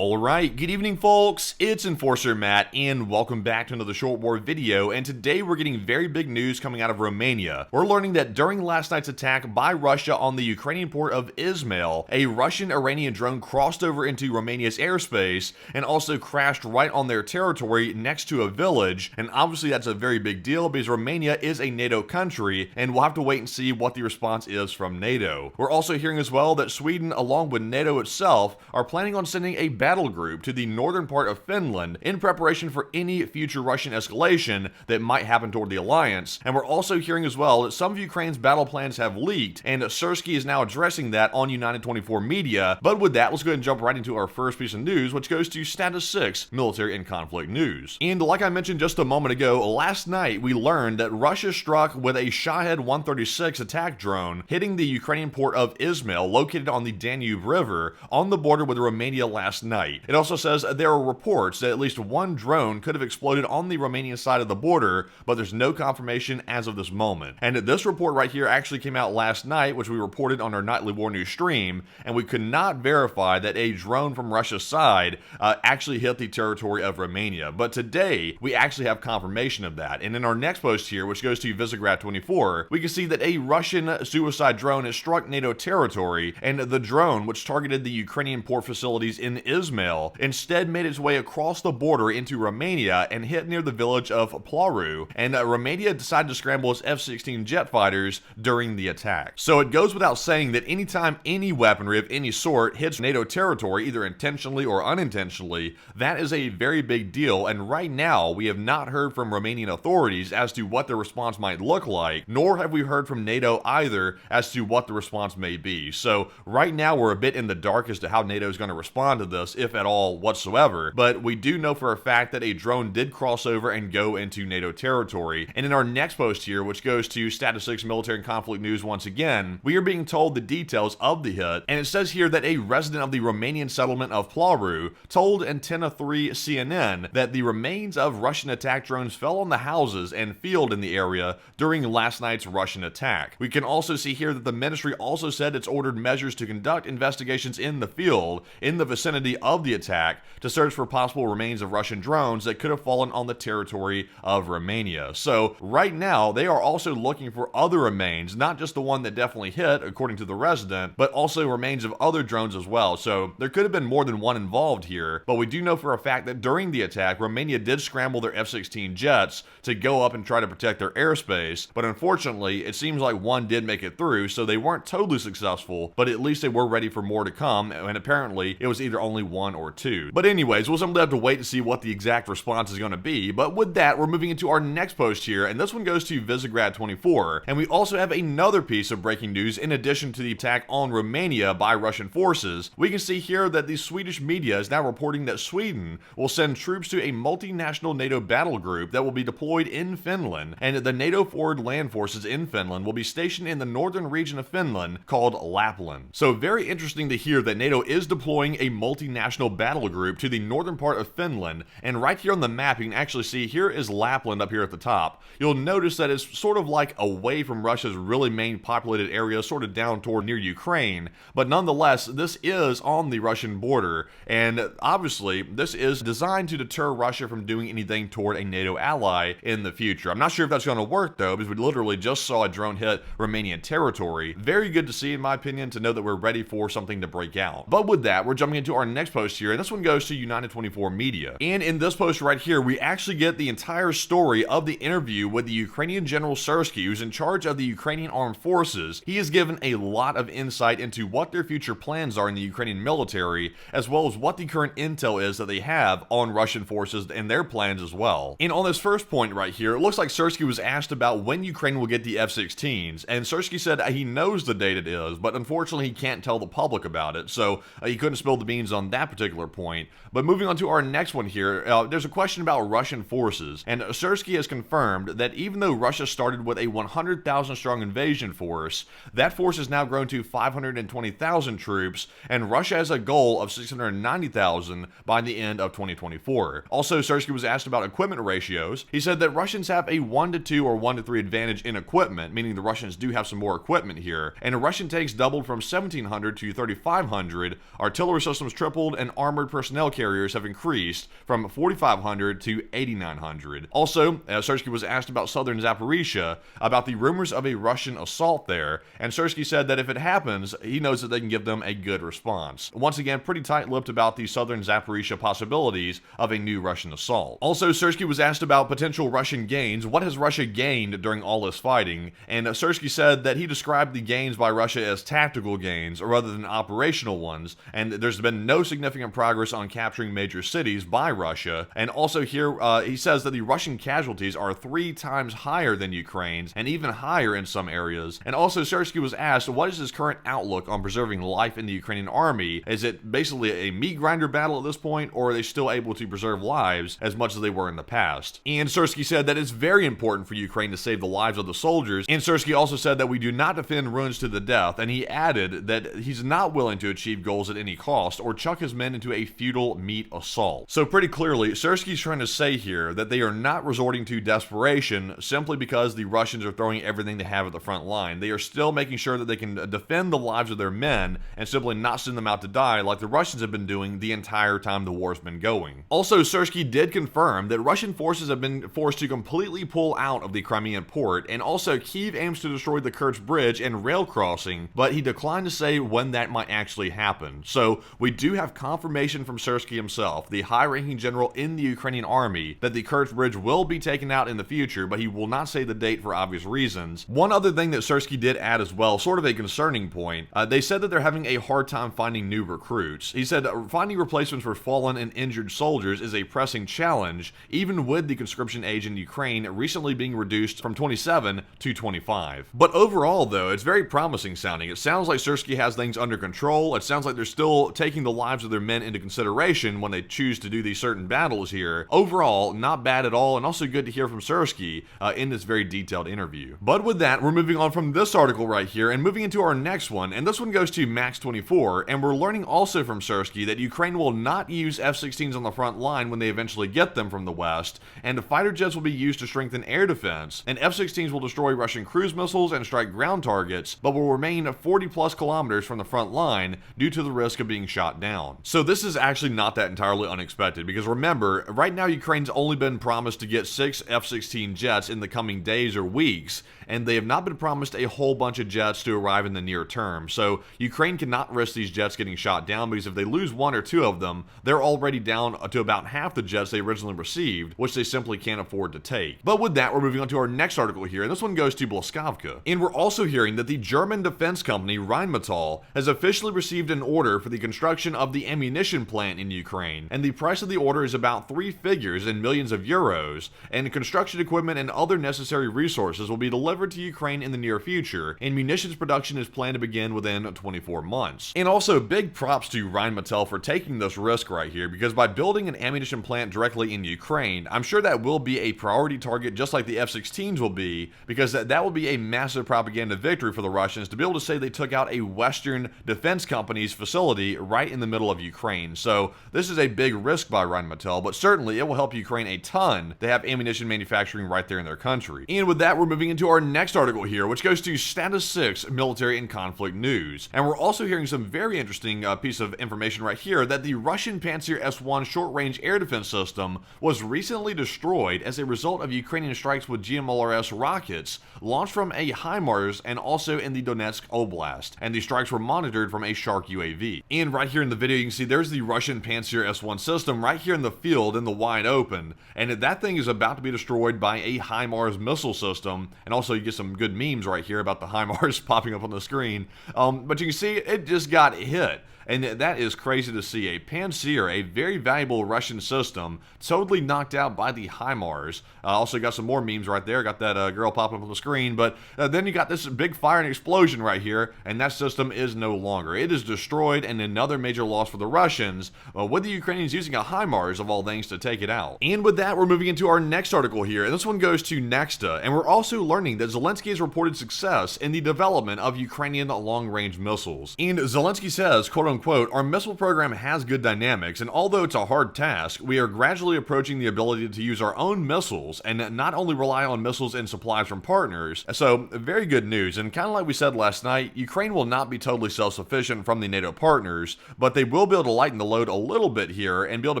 Alright, good evening folks, it's Enforcer Matt, and welcome back to another short war video, and today we're getting very big news coming out of Romania. We're learning that during last night's attack by Russia on the Ukrainian port of Izmail, a Russian-Iranian drone crossed over into Romania's airspace, and also crashed right on their territory next to a village, and obviously that's a very big deal because Romania is a NATO country, and we'll have to wait and see what the response is from NATO. We're also hearing as well that Sweden, along with NATO itself, are planning on sending a battle group to the northern part of Finland in preparation for any future Russian escalation that might happen toward the alliance. And we're also hearing as well that some of Ukraine's battle plans have leaked, and Syrskyi is now addressing that on United 24 media. But with that, let's go ahead and jump right into our first piece of news, which goes to Status 6 military and conflict news. And like I mentioned just a moment ago, last night we learned that Russia struck with a Shahed 136 attack drone hitting the Ukrainian port of Izmail, located on the Danube River on the border with Romania last night. It also says there are reports that at least one drone could have exploded on the Romanian side of the border, but there's no confirmation as of this moment. And this report right here actually came out last night, which we reported on our nightly war news stream, and we could not verify that a drone from Russia's side actually hit the territory of Romania. But today, we actually have confirmation of that. And in our next post here, which goes to Visegrad 24, we can see that a Russian suicide drone has struck NATO territory, and the drone, which targeted the Ukrainian port facilities in Izmail, instead made its way across the border into Romania and hit near the village of Plaru, and Romania decided to scramble its F-16 jet fighters during the attack. So it goes without saying that anytime any weaponry of any sort hits NATO territory, either intentionally or unintentionally, that is a very big deal, and right now we have not heard from Romanian authorities as to what their response might look like, nor have we heard from NATO either as to what the response may be. So right now we're a bit in the dark as to how NATO is going to respond to this, if at all whatsoever, but we do know for a fact that a drone did cross over and go into NATO territory. And in our next post here, which goes to Status 6 military and conflict news once again, we are being told the details of the hit, and it says here that a resident of the Romanian settlement of Plaru told Antenna 3 CNN that the remains of Russian attack drones fell on the houses and field in the area during last night's Russian attack. We can also see here that the ministry also said it's ordered measures to conduct investigations in the field in the vicinity of the attack to search for possible remains of Russian drones that could have fallen on the territory of Romania. So right now they are also looking for other remains, not just the one that definitely hit according to the resident, but also remains of other drones as well. So there could have been more than one involved here, but we do know for a fact that during the attack Romania did scramble their F-16 jets to go up and try to protect their airspace, but unfortunately it seems like one did make it through, so they weren't totally successful, but at least they were ready for more to come, and apparently it was either only one or two. But anyways, we'll simply have to wait to see what the exact response is going to be. But with that, we're moving into our next post here, and this one goes to Visegrad 24, and we also have another piece of breaking news in addition to the attack on Romania by Russian forces. We can see here that the Swedish media is now reporting that Sweden will send troops to a multinational NATO battle group that will be deployed in Finland, and the NATO forward land forces in Finland will be stationed in the northern region of Finland called Lapland. So very interesting to hear that NATO is deploying a multinational battle group to the northern part of Finland, and right here on the map you can actually see here is Lapland up here at the top. You'll notice that it's sort of like away from Russia's really main populated area, sort of down toward near Ukraine, but nonetheless this is on the Russian border, and obviously this is designed to deter Russia from doing anything toward a NATO ally in the future. I'm not sure if that's going to work though, because we literally just saw a drone hit Romanian territory. Very good to see, in my opinion, to know that we're ready for something to break out. But with that, we're jumping into our next post here, and this one goes to United 24 media. And in this post right here, we actually get the entire story of the interview with the Ukrainian General Syrskyi, who's in charge of the Ukrainian armed forces. He has given a lot of insight into what their future plans are in the Ukrainian military, as well as what the current intel is that they have on Russian forces and their plans as well. And on this first point right here, it looks like Syrskyi was asked about when Ukraine will get the F-16s, and Syrskyi said he knows the date it is, but unfortunately he can't tell the public about it, so he couldn't spill the beans on that particular point. But moving on to our next one here, there's a question about Russian forces, and Syrskyi has confirmed that even though Russia started with a 100,000 strong invasion force, that force has now grown to 520,000 troops, and Russia has a goal of 690,000 by the end of 2024. Also, Syrskyi was asked about equipment ratios. He said that Russians have a 1-to-2 or 1-to-3 advantage in equipment, meaning the Russians do have some more equipment here, and Russian tanks doubled from 1,700 to 3,500, artillery systems tripled, battlefield and armored personnel carriers have increased from 4,500 to 8,900. Also, Syrski was asked about southern Zaporizhia, about the rumors of a Russian assault there, and Syrski said that if it happens, he knows that they can give them a good response. Once again, pretty tight-lipped about the southern Zaporizhia possibilities of a new Russian assault. Also, Syrski was asked about potential Russian gains. What has Russia gained during all this fighting? And Syrski said that he described the gains by Russia as tactical gains rather than operational ones, and there's been no significant progress on capturing major cities by Russia. And also here, he says that the Russian casualties are 3 times higher than Ukraine's, and even higher in some areas. And also, Syrski was asked, what is his current outlook on preserving life in the Ukrainian army? Is it basically a meat grinder battle at this point, or are they still able to preserve lives as much as they were in the past? And Syrski said that it's very important for Ukraine to save the lives of the soldiers. And Syrski also said that we do not defend ruins to the death, and he added that he's not willing to achieve goals at any cost or chuck his men into a futile meat assault. So pretty clearly, Syrski's trying to say here that they are not resorting to desperation simply because the Russians are throwing everything they have at the front line. They are still making sure that they can defend the lives of their men and simply not send them out to die like the Russians have been doing the entire time the war's been going. Also, Syrski did confirm that Russian forces have been forced to completely pull out of the Crimean port, and also Kyiv aims to destroy the Kerch Bridge and rail crossing, but he declined to say when that might actually happen. So we do have confirmation from Syrski himself, the high-ranking general in the Ukrainian army, that the Kerch Bridge will be taken out in the future, but he will not say the date for obvious reasons. One other thing that Syrski did add as well, sort of a concerning point, they said that they're having a hard time finding new recruits. He said finding replacements for fallen and injured soldiers is a pressing challenge, even with the conscription age in Ukraine recently being reduced from 27 to 25. But overall, though, it's very promising sounding. It sounds like Syrski has things under control. It sounds like they're still taking the lives of their men into consideration when they choose to do these certain battles here. Overall, not bad at all, and also good to hear from Syrski in this very detailed interview. But with that, we're moving on from this article right here and moving into our next one, and this one goes to Max24, and we're learning also from Syrski that Ukraine will not use F-16s on the front line when they eventually get them from the west, and the fighter jets will be used to strengthen air defense, and F-16s will destroy Russian cruise missiles and strike ground targets, but will remain 40 plus kilometers from the front line due to the risk of being shot down. So this is actually not that entirely unexpected, because remember, right now Ukraine's only been promised to get 6 F-16 jets in the coming days or weeks, and they have not been promised a whole bunch of jets to arrive in the near term. So Ukraine cannot risk these jets getting shot down, because if they lose 1 or 2 of them, they're already down to about half the jets they originally received, which they simply can't afford to take. But with that, we're moving on to our next article here, and this one goes to Blaskovka. And we're also hearing that the German defense company Rheinmetall has officially received an order for the construction of the ammunition plant in Ukraine, and the price of the order is about 3 figures in millions of euros, and construction equipment and other necessary resources will be delivered to Ukraine in the near future, and munitions production is planned to begin within 24 months. And also, big props to Rheinmetall for taking this risk right here, because by building an ammunition plant directly in Ukraine, I'm sure that will be a priority target just like the F-16s will be, because that will be a massive propaganda victory for the Russians to be able to say they took out a Western defense company's facility right in the middle of Ukraine. So this is a big risk by Rheinmetall, but certainly it will help Ukraine a ton to have ammunition manufacturing right there in their country. And with that, we're moving into our next article here, which goes to Status 6 Military and Conflict News. And we're also hearing some very interesting piece of information right here, that the Russian Pantsir S-1 short-range air defense system was recently destroyed as a result of Ukrainian strikes with GMLRS rockets launched from a HIMARS and also in the Donetsk Oblast. And the strikes were monitored from a Shark UAV. And right here in the video, you can see there's the Russian Pantsir S-1 system right here in the field in the wide open. And that thing is about to be destroyed by a HIMARS missile system. And also you get some good memes right here about the HIMARS popping up on the screen. But you can see it just got hit. And that is crazy to see. A Pantsir, a very valuable Russian system, totally knocked out by the HIMARS. Also got some more memes right there. Got that girl popping up on the screen. But then you got this big fire and explosion right here, and that system is no longer. It is destroyed, and another major loss for the Russians, with the Ukrainians using a HIMARS of all things to take it out. And with that, we're moving into our next article here, and this one goes to Nexta. And we're also learning that Zelensky has reported success in the development of Ukrainian long-range missiles. And Zelensky says, quote-unquote, unquote, our missile program has good dynamics, and although it's a hard task, we are gradually approaching the ability to use our own missiles and not only rely on missiles and supplies from partners. So, very good news, and kind of like we said last night, Ukraine will not be totally self-sufficient from the NATO partners, but they will be able to lighten the load a little bit here and be able to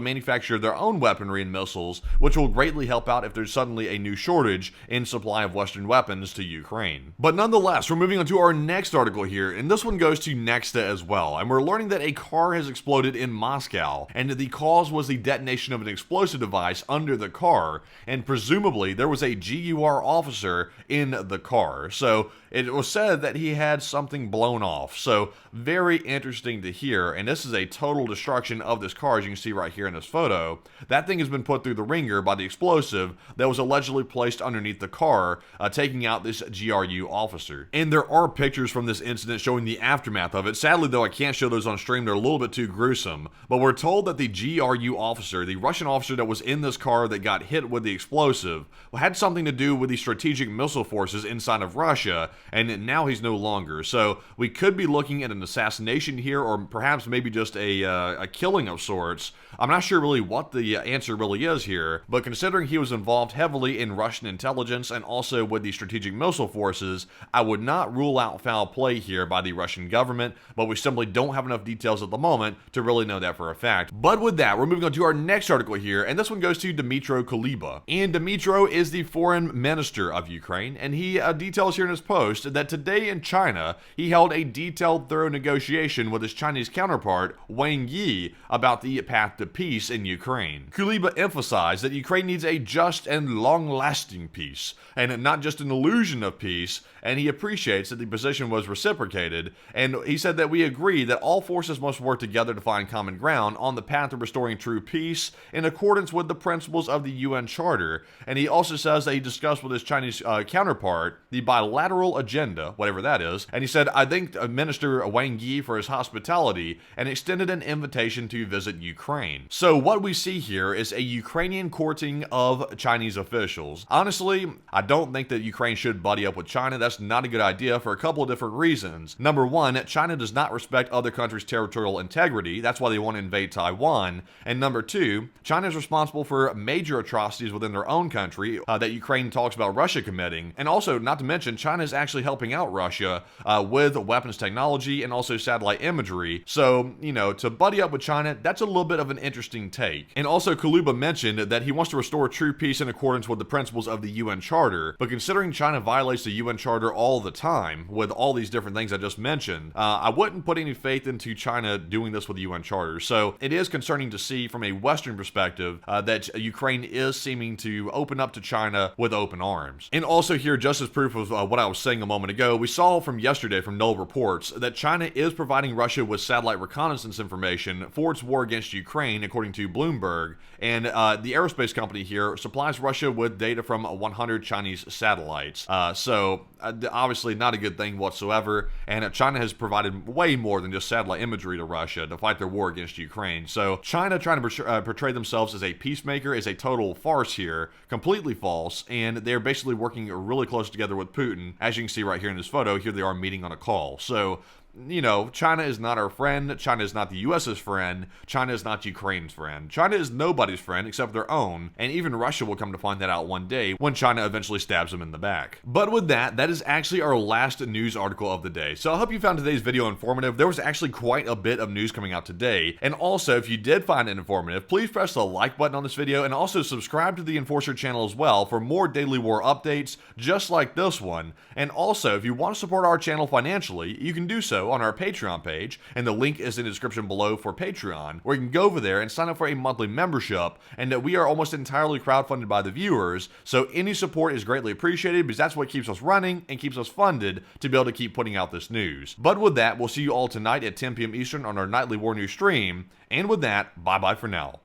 manufacture their own weaponry and missiles, which will greatly help out if there's suddenly a new shortage in supply of Western weapons to Ukraine. But nonetheless, we're moving on to our next article here, and this one goes to Nexta as well, and we're learning that a car has exploded in Moscow, and the cause was the detonation of an explosive device under the car, and presumably there was a GUR officer in the car. So it was said that he had something blown off. So very interesting to hear, and this is a total destruction of this car, as you can see right here in this photo. That thing has been put through the ringer by the explosive that was allegedly placed underneath the car, taking out this GRU officer. And there are pictures from this incident showing the aftermath of it. Sadly though, I can't show those on stream, they're a little bit too gruesome, but we're told that the GRU officer, the Russian officer that was in this car that got hit with the explosive, had something to do with the strategic missile forces inside of Russia, and now he's no longer. So we could be looking at an assassination here, or perhaps maybe just a killing of sorts. I'm not sure really what the answer really is here, but considering he was involved heavily in Russian intelligence and also with the strategic missile forces, I would not rule out foul play here by the Russian government, but we simply don't have enough details at the moment to really know that for a fact. But with that, we're moving on to our next article here, and this one goes to Dmytro Kuleba. And Dmytro is the foreign minister of Ukraine, and he details here in his post that today in China, he held a detailed, thorough negotiation with his Chinese counterpart, Wang Yi, about the path to peace in Ukraine. Kuleba emphasized that Ukraine needs a just and long-lasting peace, and not just an illusion of peace, and he appreciates that the position was reciprocated, and he said that we agree that all forces must work together to find common ground on the path of restoring true peace in accordance with the principles of the UN Charter, and he also says that he discussed with his Chinese counterpart the bilateral agenda, whatever that is, and he said, I thanked Minister Wang Yi for his hospitality and extended an invitation to visit Ukraine. So what we see here is a Ukrainian courting of Chinese officials. Honestly, I don't think that Ukraine should buddy up with China. That's not a good idea for a couple of different reasons. Number one, China does not respect other countries' territorial integrity. That's why they want to invade Taiwan. And number two, China is responsible for major atrocities within their own country that Ukraine talks about Russia committing. And also, not to mention, China is actually helping out Russia with weapons technology and also satellite imagery. So, you know, to buddy up with China, that's a little bit of an interesting take. And also, Kuleba mentioned that he wants to restore true peace in accordance with the principles of the UN Charter. But considering China violates the UN Charter all the time with all these different things I just mentioned, I wouldn't put any faith into China doing this with the UN Charter. So it is concerning to see from a Western perspective that Ukraine is seeming to open up to China with open arms. And also here, just as proof of what I was saying a moment ago, we saw from yesterday from Null Reports that China is providing Russia with satellite reconnaissance information for its war against Ukraine, according to Bloomberg. And the aerospace company here supplies Russia with data from 100 Chinese satellites. So obviously not a good thing whatsoever. And China has provided way more than just satellite imagery to Russia to fight their war against Ukraine. So China trying to portray themselves as a peacemaker is a total farce here, completely false. And they're basically working really close together with Putin. As you can see right here in this photo, here they are meeting on a call. So, you know, China is not our friend. China is not the US's friend. China is not Ukraine's friend. China is nobody's friend except their own. And even Russia will come to find that out one day when China eventually stabs them in the back. But with that, that is actually our last news article of the day. So I hope you found today's video informative. There was actually quite a bit of news coming out today. And also, if you did find it informative, please press the like button on this video and also subscribe to the Enforcer channel as well for more daily war updates just like this one. And also, if you want to support our channel financially, you can do so on our Patreon page, and the link is in the description below for Patreon, where you can go over there and sign up for a monthly membership, and that we are almost entirely crowdfunded by the viewers, so any support is greatly appreciated because that's what keeps us running and keeps us funded to be able to keep putting out this news. But with that, we'll see you all tonight at 10 p.m. Eastern on our nightly war news stream, and with that, bye-bye for now.